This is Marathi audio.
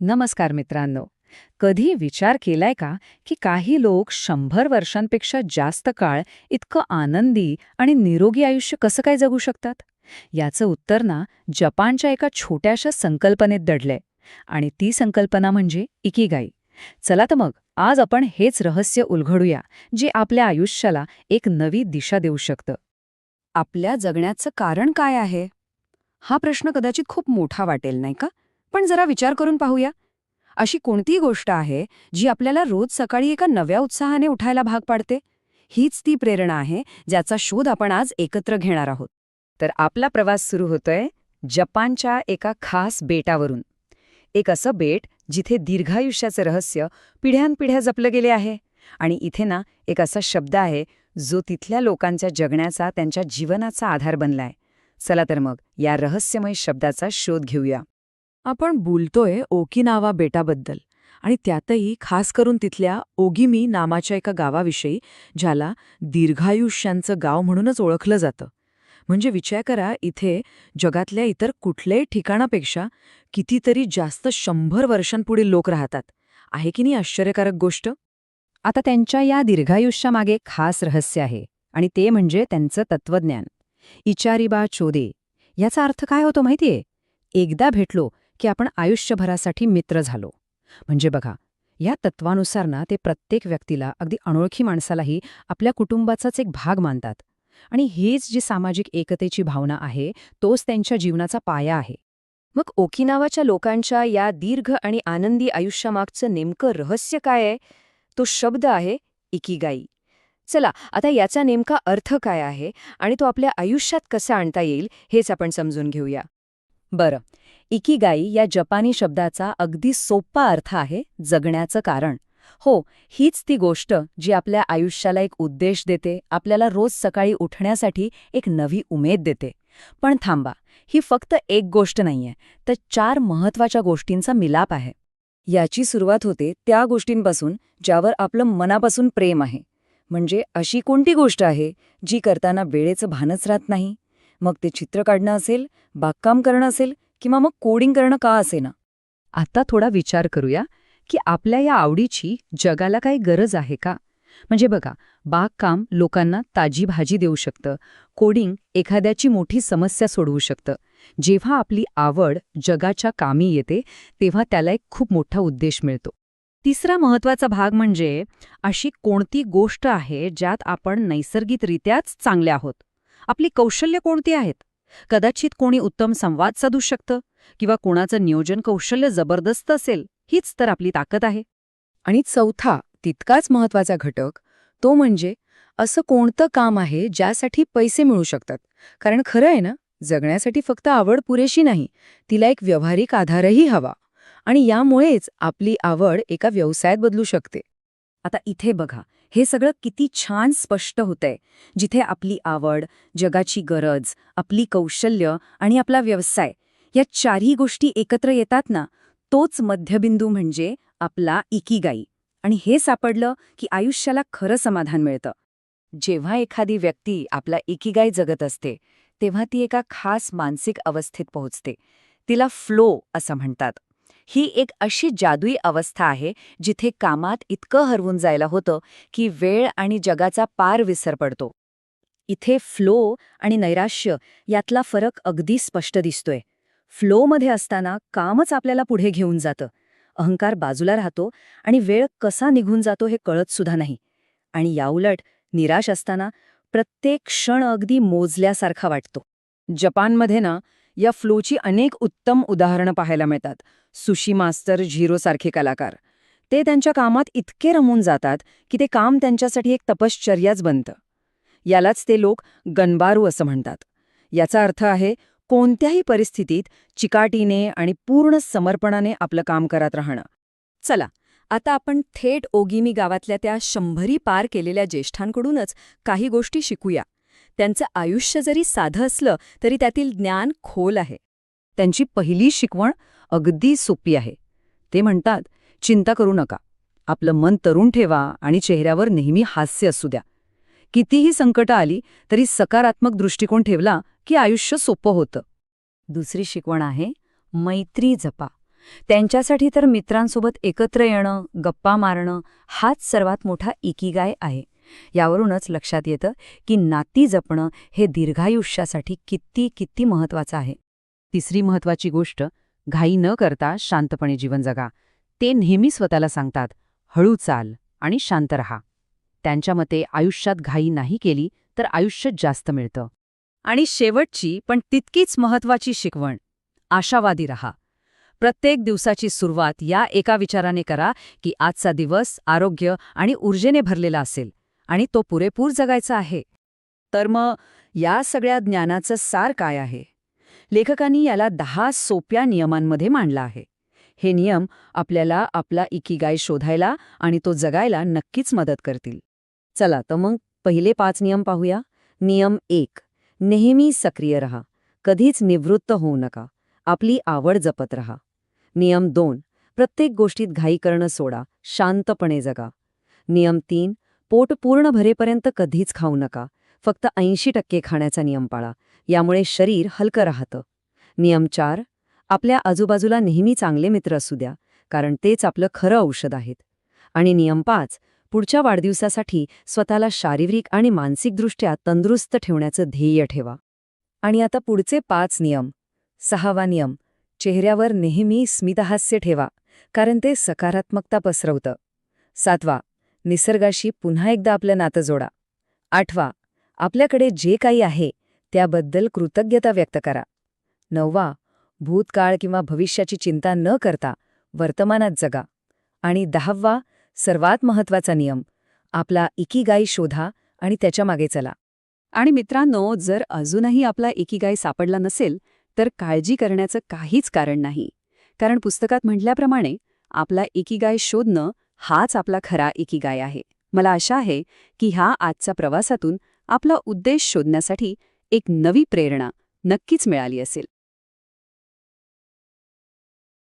नमस्कार मित्रांनो. कधी विचार केलाय का की काही लोक 100 वर्षांपेक्षा जास्त काळ इतकं आनंदी आणि निरोगी आयुष्य कसं काय जगू शकतात? याचं उत्तर ना जपानच्या एका छोट्याशा संकल्पनेत दडलंय. आणि ती संकल्पना म्हणजे इकिगाई. चला तर मग आज आपण हेच रहस्य उलगडूया, जे आपल्या आयुष्याला एक नवी दिशा देऊ शकतं. आपल्या जगण्याचं कारण काय आहे? हा प्रश्न कदाचित खूप मोठा वाटेल नाही का? पण जरा विचार करून पाहूया. अशी कोणती गोष्ट आहे जी आपल्याला रोज सकाळी एका नव्या उत्साहाने उठायला भाग पाडते? हीच ती प्रेरणा आहे ज्याचा शोध आपण आज एकत्र घेणार आहोत. तर आपला प्रवास सुरू होतोय जपानच्या एका खास बेटावरून. एक असं बेट जिथे दीर्घायुष्याचं रहस्य पिढ्यानपिढ्या जपलं गेले आहे. आणि इथे ना एक असा शब्द आहे जो तिथल्या लोकांच्या जगण्याचा, त्यांच्या जीवनाचा आधार बनलाय. चला तर मग या रहस्यमय शब्दाचा शोध घेऊया. आपण बोलतोय ओकिनावा बेटाबद्दल आणि त्यातही खास करून तिथल्या ओगिमी नावाच्या एका गावाविषयी, ज्याला दीर्घायुष्यांचं गाव म्हणूनच ओळखलं जातं. म्हणजे विचार करा, इथे जगातल्या इतर कुठल्याही ठिकाणापेक्षा कितीतरी जास्त 100 वर्षांपुढील लोक राहतात. आहे की नाही आश्चर्यकारक गोष्ट? आता त्यांच्या या दीर्घायुष्यामागे खास रहस्य आहे, आणि ते म्हणजे त्यांचं तत्वज्ञान. इचारिबा चोदे याचा अर्थ काय होतो माहितीये? एकदा भेटलो की आपण आयुष्यभरासाठी मित्र झालो. म्हणजे बघा, या तत्वानुसार ना ते प्रत्येक व्यक्तीला, अगदी अनोळखी माणसालाही आपल्या कुटुंबाचाच एक भाग मानतात. आणि हीच जी सामाजिक एकतेची भावना आहे, तोच त्यांच्या जीवनाचा पाया आहे. मग ओकिनावाच्या लोकांच्या या दीर्घ आणि आनंदी आयुष्यामागचं नेमकं रहस्य काय आहे? तो शब्द आहे इकिगाई. चला आता याचा नेमका अर्थ काय आहे आणि तो आपल्या आयुष्यात कसा आणता येईल हेच आपण समजून घेऊया. बरं, इकिगाई या जपानी शब्दाचा अगदी सोपा अर्थ आहे जगण्याचं कारण. हो, हीच ती गोष्ट जी आपल्या आयुष्याला एक उद्देश देते, आपल्याला रोज सकाळी उठण्यासाठी एक नवी उमेद देते. पण थांबा, ही फक्त एक गोष्ट नाहीये, तर 4 महत्वाच्या गोष्टींचा मिलाप आहे. याची सुरुवात होते त्या गोष्टींपासून ज्यावर आपलं मनापासून प्रेम आहे. म्हणजे अशी कोणती गोष्ट आहे जी करताना वेळेचं भानच राहत नाही? मग ते चित्र काढणं असेल, बागकाम करणं असेल, किंवा मग कोडिंग करणं का असेना. आता थोडा विचार करूया की आपल्या या आवडीची जगाला काही गरज आहे का? म्हणजे बघा, बागकाम लोकांना ताजी भाजी देऊ शकतं, कोडिंग एखाद्याची मोठी समस्या सोडवू शकतं. जेव्हा आपली आवड जगाच्या कामी येते तेव्हा त्याला एक खूप मोठा उद्देश मिळतो. तिसरा महत्वाचा भाग म्हणजे अशी कोणती गोष्ट आहे ज्यात आपण नैसर्गिकरित्याच चांगले आहोत. आपली कौशल्य कोणती आहेत? कदाचित कोणी उत्तम संवाद साधू शकतं, किंवा कोणाचं नियोजन कौशल्य जबरदस्त असेल. हीच तर आपली ताकद आहे. आणि चौथा, तितकाच महत्वाचा घटक, तो म्हणजे असं कोणतं काम आहे ज्यासाठी पैसे मिळू शकतात. कारण खरं आहे ना, जगण्यासाठी फक्त आवड पुरेशी नाही, तिला एक व्यावहारिक आधारही हवा. आणि यामुळेच आपली आवड एका व्यवसायात बदलू शकते. आता इथे बघा, हे सगळं किती छान स्पष्ट होतंय. जिथे आपली आवड, जगाची गरज, आपली कौशल्य आणि आपला व्यवसाय या 4ही गोष्टी एकत्र येतात ना, तोच मध्यबिंदू म्हणजे आपला इकिगाई. आणि हे सापडलं की आयुष्याला खरं समाधान मिळतं. जेव्हा एखादी व्यक्ती आपला इकिगाई जगत असते तेव्हा ती एका खास मानसिक अवस्थेत पोहोचते. तिला फ्लो असं म्हणतात. ही एक अशी जादुई अवस्था आहे जिथे कामात इतकं हरवून जायला होतं की वेळ आणि जगाचा पार विसर पडतो. इथे फ्लो आणि नैराश्य यातला फरक अगदी स्पष्ट दिसतोय. फ्लोमध्ये असताना कामच आपल्याला पुढे घेऊन जातं, अहंकार बाजूला राहतो आणि वेळ कसा निघून जातो हे कळत सुद्धा नाही. आणि याउलट निराश असताना प्रत्येक क्षण अगदी मोजल्यासारखा वाटतो. जपानमध्ये ना या फ्लोची अनेक उत्तम उदाहरणं पाहायला मिळतात. सुशी मास्टर झिरोसारखे कलाकार, ते त्यांच्या कामात इतके रमून जातात की ते काम त्यांच्यासाठी एक तपश्चर्याच बनतं. यालाच ते लोक गनबारू असं म्हणतात. याचा अर्थ आहे कोणत्याही परिस्थितीत चिकाटीने आणि पूर्ण समर्पणाने आपलं काम करत राहणं. चला, आता आपण थेट ओगिमी गावातल्या त्या 100 पार केलेल्या ज्येष्ठांकडूनच काही गोष्टी शिकूया. त्यांचं आयुष्य जरी साधं असलं तरी त्यातील ज्ञान खोल आहे. त्यांची पहिली शिकवण अगदी सोपी आहे. ते म्हणतात, चिंता करू नका, आपलं मन तरुण ठेवा आणि चेहऱ्यावर नेहमी हास्य असू द्या. कितीही संकटं आली तरी सकारात्मक दृष्टिकोन ठेवला की आयुष्य सोपं होतं. दुसरी शिकवण आहे मैत्री जपा. त्यांच्यासाठी तर मित्रांसोबत एकत्र येणं, गप्पा मारणं हाच सर्वात मोठा इकिगाय आहे. यावरूनच लक्षात येतं की नाती जपणं हे दीर्घायुष्यासाठी किती किती महत्वाचं आहे. तिसरी महत्वाची गोष्ट, घाई न करता शांतपणे जीवन जगा. ते नेहमी स्वतःला सांगतात, हळू चाल आणि शांत रहा. त्यांच्या मते आयुष्यात घाई नाही केली तर आयुष्य जास्त मिळतं. आणि शेवटची पण तितकीच महत्वाची शिकवण, आशावादी रहा. प्रत्येक दिवसाची सुरुवात या एका विचाराने करा की आजचा दिवस आरोग्य आणि ऊर्जेने भरलेला असेल आणि तो पुरेपूर जगायचा आहे. तर मग या सगळ्या ज्ञानाचं सार काय आहे? लेखकांनी याला 10 सोप्या नियमांमध्ये मांडलं आहे. हे नियम आपल्याला आपला इकिगाय शोधायला आणि तो जगायला नक्कीच मदत करतील. चला तर मग पहिले 5 नियम पाहूया. नियम 1, नेहमी सक्रिय रहा. कधीच निवृत्त होऊ नका. आपली आवड जपत रहा. नियम 2, प्रत्येक गोष्टीत घाई करणं सोडा. शांतपणे जगा. नियम 3, पोट पूर्ण भरेपर्यंत कधीच खाऊ नका. फक्त 80% खाण्याचा नियम पाळा. यामुळे शरीर हलकं राहतं. नियम 4, आपल्या आजूबाजूला नेहमी चांगले मित्र असू द्या, कारण तेच आपलं खरं औषध आहेत. आणि नियम 5, पुढच्या वाढदिवसासाठी स्वतःला शारीरिक आणि मानसिकदृष्ट्या तंदुरुस्त ठेवण्याचं ध्येय ठेवा. आणि आता पुढचे 5 नियम. 6वा नियम, चेहऱ्यावर नेहमी स्मितहास्य ठेवा, कारण ते सकारात्मकता पसरवतं. 7वा, निसर्गाशी पुन्हा एकदा आपलं नातं जोडा. 8वा, आपल्याकडे जे काही आहे त्याबद्दल कृतज्ञता व्यक्त करा. 9वा, भूतकाळ किंवा भविष्याची चिंता न करता वर्तमानात जगा. आणि 10वा, सर्वात महत्त्वाचा नियम, आपला इकिगाई शोधा आणि त्याच्या मागे चला. आणि मित्रांनो, जर अजूनही आपला इकिगाई सापडला नसेल तर काळजी करण्याचं काहीच कारण नाही. कारण पुस्तकात म्हटल्याप्रमाणे आपला इकिगाय शोधणं हाच आपला खरा इकिगाय आहे. मला आशा आहे की ह्या आजच्या प्रवासातून आपला उद्देश शोधण्यासाठी एक नवी प्रेरणा नक्कीच मिळाली असेल.